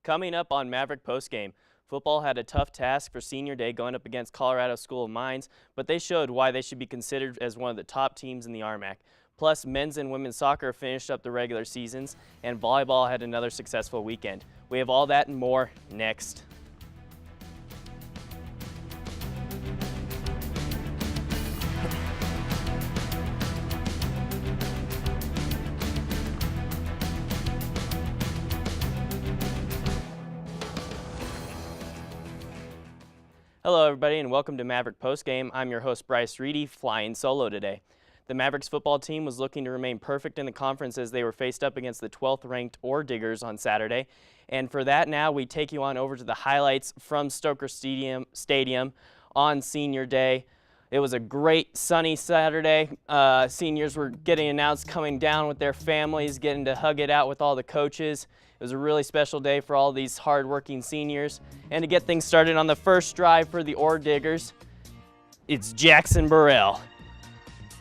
Coming up on Maverick Postgame, football had a tough task for senior day going up against Colorado School of Mines, but they showed why they should be considered as one of the top teams in the RMAC. Plus, men's and women's soccer finished up the regular seasons, and volleyball had another successful weekend. We have all that and more next. Hello everybody and welcome to Maverick Postgame. I'm your host Bryce Reedy, flying solo today. The Mavericks football team was looking to remain perfect in the conference as they were faced up against the 12th ranked Ore Diggers on Saturday. And for that now we take you on over to the highlights from Stoker Stadium on senior day. It was a great sunny Saturday. Seniors were getting announced coming down with their families, getting to hug it out with all the coaches. It was a really special day for all these hard-working seniors. And to get things started on the first drive for the Ore Diggers, it's Jackson Burrell.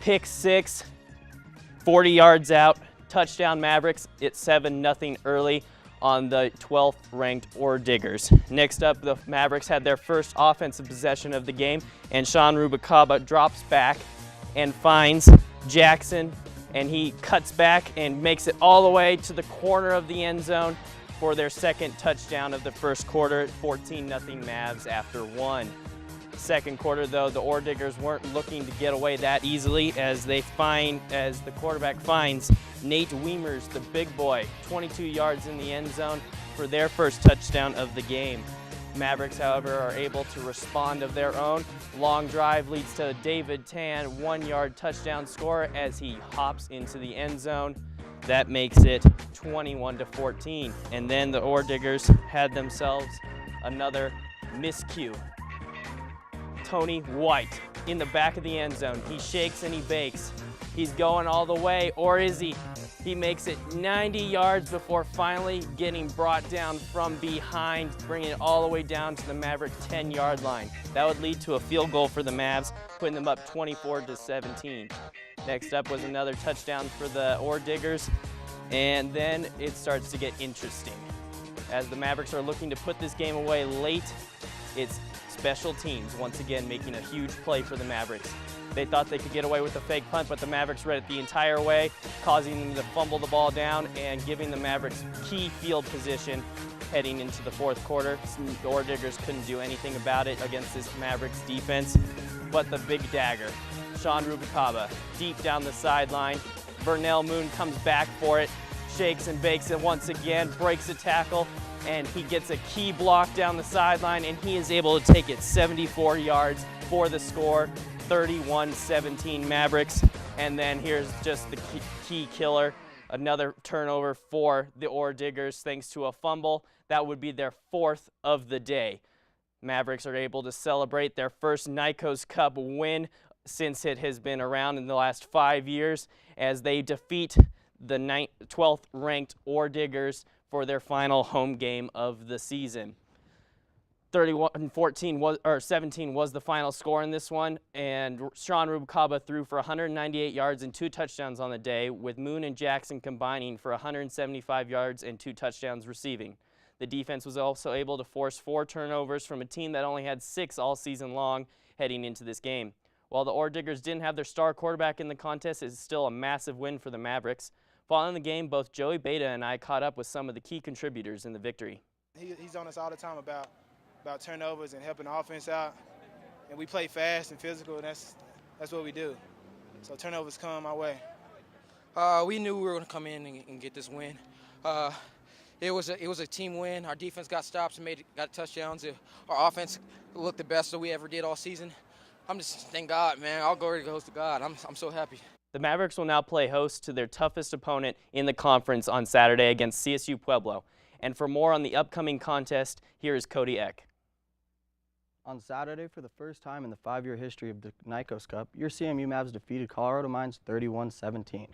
Pick six, 40 yards out, touchdown Mavericks. It's 7-0 early on the 12th ranked Ore Diggers. Next up, the Mavericks had their first offensive possession of the game, and Sean Rubicaba drops back and finds Jackson, and he cuts back and makes it all the way to the corner of the end zone for their second touchdown of the first quarter, 14-0 Mavs after one. Second quarter though, the Ore Diggers weren't looking to get away that easily as the quarterback finds Nate Weimers, the big boy, 22 yards in the end zone for their first touchdown of the game. Mavericks, however, are able to respond of their own. Long drive leads to David Tan, 1-yard touchdown score as he hops into the end zone. That makes it 21-14. And then the Ore Diggers had themselves another miscue. Tony White in the back of the end zone. He shakes and he bakes. He's going all the way, or is he? He makes it 90 yards before finally getting brought down from behind, bringing it all the way down to the Maverick 10-yard line. That would lead to a field goal for the Mavs, putting them up 24-17. Next up was another touchdown for the Ore Diggers, and then it starts to get interesting. As the Mavericks are looking to put this game away late, it's special teams once again making a huge play for the Mavericks. They thought they could get away with a fake punt, but the Mavericks read it the entire way, causing them to fumble the ball down and giving the Mavericks key field position heading into the fourth quarter. The Ore Diggers couldn't do anything about it against this Mavericks defense, but the big dagger, Sean Rubicaba, deep down the sideline. Vernell Moon comes back for it, shakes and bakes it once again, breaks a tackle, and he gets a key block down the sideline, and he is able to take it 74 yards for the score, 31-17 Mavericks. And then here's just the key killer, another turnover for the Ore Diggers thanks to a fumble. That would be their fourth of the day. Mavericks are able to celebrate their first Nikos Cup win since it has been around in the last 5 years as they defeat the 12th ranked Ore Diggers for their final home game of the season. 17 was the final score in this one, and Sean Rubicaba threw for 198 yards and 2 touchdowns on the day, with Moon and Jackson combining for 175 yards and 2 touchdowns receiving. The defense was also able to force 4 turnovers from a team that only had 6 all season long heading into this game. While the Ore Diggers didn't have their star quarterback in the contest, it's still a massive win for the Mavericks. Following the game, both Joey Beta and I caught up with some of the key contributors in the victory. He's on us all the time about turnovers and helping the offense out. And we play fast and physical, and that's what we do. So turnovers come our way. We knew we were going to come in and get this win. It was a team win. Our defense got stops and got touchdowns. Our offense looked the best that we ever did all season. Thank God, man. All glory goes to God. I'm so happy. The Mavericks will now play host to their toughest opponent in the conference on Saturday against CSU Pueblo. And for more on the upcoming contest, here is Cody Eck. On Saturday, for the first time in the 5-year history of the Nikos Cup, your CMU Mavs defeated Colorado Mines 31-17.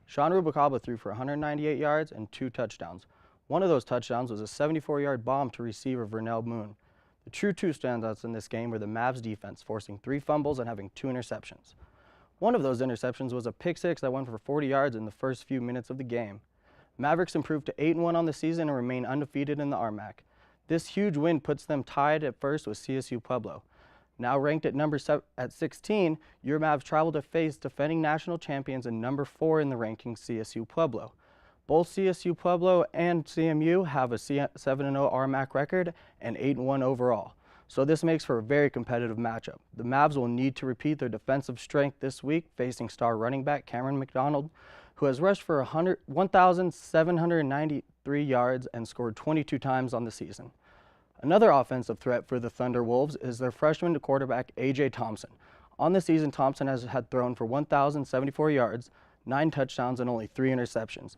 Sean Rubicaba threw for 198 yards and 2 touchdowns. One of those touchdowns was a 74-yard bomb to receiver Vernell Moon. The true 2 standouts in this game were the Mavs defense, forcing 3 fumbles and having 2 interceptions. One of those interceptions was a pick six that went for 40 yards in the first few minutes of the game. Mavericks improved to 8-1 on the season and remain undefeated in the RMAC. This huge win puts them tied at first with CSU Pueblo. Now ranked at 16, your Mavs travel to face defending national champions and number 4 in the rankings, CSU Pueblo. Both CSU Pueblo and CMU have a 7-0 RMAC record and 8-1 overall. So this makes for a very competitive matchup. The Mavs will need to repeat their defensive strength this week, facing star running back Cameron McDonald, who has rushed for 1,793 yards and scored 22 times on the season. Another offensive threat for the Thunder Wolves is their freshman quarterback A.J. Thompson. On the season, Thompson has had thrown for 1,074 yards, 9 touchdowns, and only 3 interceptions.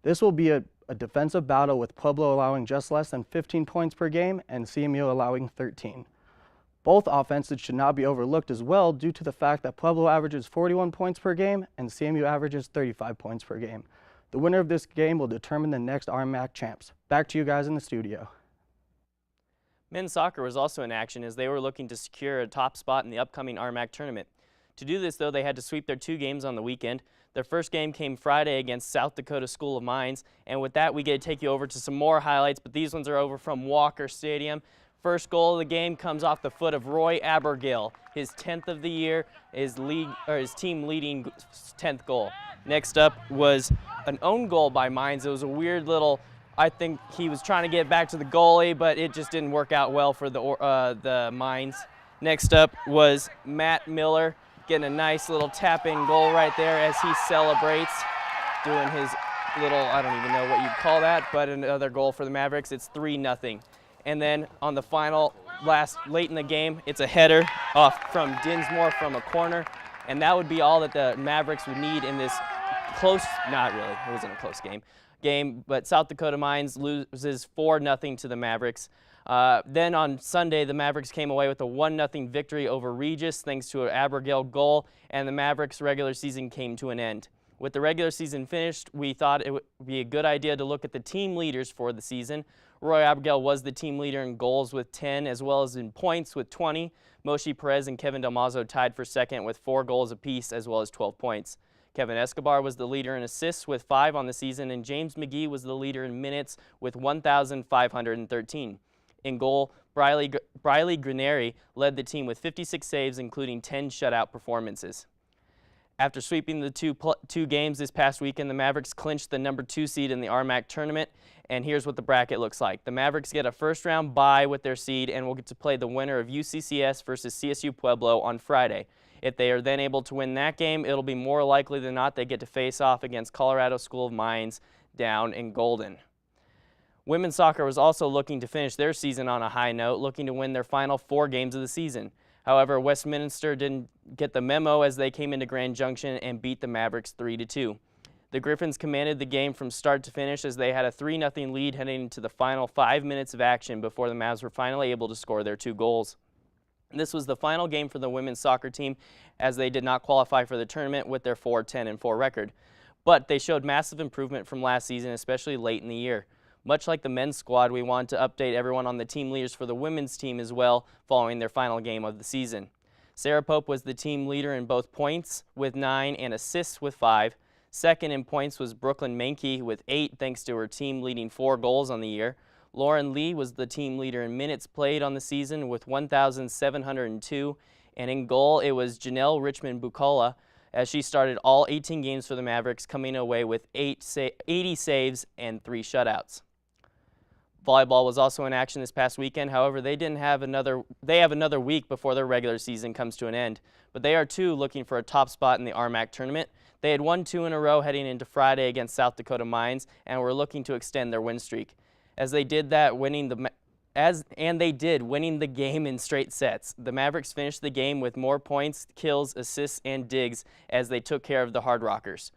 This will be a defensive battle, with Pueblo allowing just less than 15 points per game and CMU allowing 13. Both offenses should not be overlooked as well, due to the fact that Pueblo averages 41 points per game and CMU averages 35 points per game. The winner of this game will determine the next RMAC champs. Back to you guys in the studio. Men's soccer was also in action as they were looking to secure a top spot in the upcoming RMAC tournament. To do this, though, they had to sweep their 2 games on the weekend. Their first game came Friday against South Dakota School of Mines, and with that we get to take you over to some more highlights, but these ones are over from Walker Stadium. First goal of the game comes off the foot of Roy Abergill, his 10th of the year, his team leading 10th goal. Next up was an own goal by Mines. It was a weird little, I think he was trying to get back to the goalie, but it just didn't work out well for the Mines. Next up was Matt Miller getting a nice little tap-in goal right there as he celebrates, doing his little, I don't even know what you'd call that, but another goal for the Mavericks. It's 3-0. And then on the final, late in the game, it's a header off from Dinsmore from a corner, and that would be all that the Mavericks would need in this close, not really, it wasn't a close game, but South Dakota Mines loses 4-0 to the Mavericks. Then on Sunday, the Mavericks came away with a 1-0 victory over Regis thanks to an Abergill goal, and the Mavericks' regular season came to an end. With the regular season finished, we thought it would be a good idea to look at the team leaders for the season. Roy Abergill was the team leader in goals with 10, as well as in points with 20. Moshe Perez and Kevin Dalmazo tied for second with 4 goals apiece, as well as 12 points. Kevin Escobar was the leader in assists with 5 on the season, and James McGee was the leader in minutes with 1,513. In goal, Briley Granieri led the team with 56 saves, including 10 shutout performances. After sweeping the two games this past weekend, the Mavericks clinched the number 2 seed in the RMAC tournament, and here's what the bracket looks like. The Mavericks get a first-round bye with their seed and will get to play the winner of UCCS versus CSU Pueblo on Friday. If they are then able to win that game, it'll be more likely than not they get to face off against Colorado School of Mines down in Golden. Women's soccer was also looking to finish their season on a high note, looking to win their final 4 games of the season. However, Westminster didn't get the memo as they came into Grand Junction and beat the Mavericks 3-2. The Griffins commanded the game from start to finish as they had a 3-0 lead heading into the final 5 minutes of action before the Mavs were finally able to score their 2 goals. This was the final game for the women's soccer team as they did not qualify for the tournament with their 4-10-4 record. But they showed massive improvement from last season, especially late in the year. Much like the men's squad, we wanted to update everyone on the team leaders for the women's team as well following their final game of the season. Sarah Pope was the team leader in both points with 9 and assists with 5. Second in points was Brooklyn Mankey with 8 thanks to her team leading 4 goals on the year. Lauren Lee was the team leader in minutes played on the season with 1,702. And in goal, it was Janelle Richmond Bucola as she started all 18 games for the Mavericks, coming away with 80 saves and 3 shutouts. Volleyball was also in action this past weekend. However, they have another week before their regular season comes to an end. But they are too looking for a top spot in the RMAC tournament. They had won 2 in a row heading into Friday against South Dakota Mines and were looking to extend their win streak. Winning the game in straight sets. The Mavericks finished the game with more points, kills, assists, and digs as they took care of the Hard Rockers.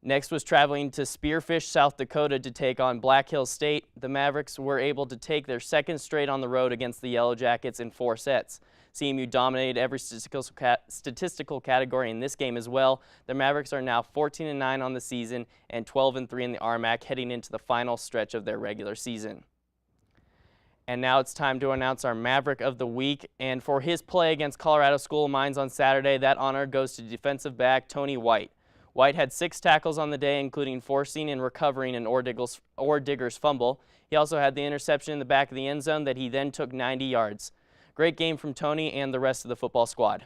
Next was traveling to Spearfish, South Dakota to take on Black Hills State. The Mavericks were able to take their second straight on the road against the Yellow Jackets in 4 sets. CMU dominated every statistical category in this game as well. The Mavericks are now 14-9 on the season and 12-3 in the RMAC heading into the final stretch of their regular season. And now it's time to announce our Maverick of the Week. And for his play against Colorado School of Mines on Saturday, that honor goes to defensive back Tony White. White had 6 tackles on the day, including forcing and recovering an Digger's fumble. He also had the interception in the back of the end zone that he then took 90 yards. Great game from Tony and the rest of the football squad.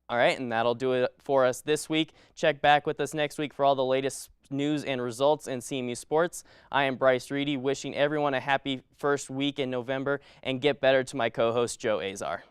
All right, and that'll do it for us this week. Check back with us next week for all the latest news and results in CMU sports. I am Bryce Reedy, wishing everyone a happy first week in November, and get better to my co-host Joe Azar.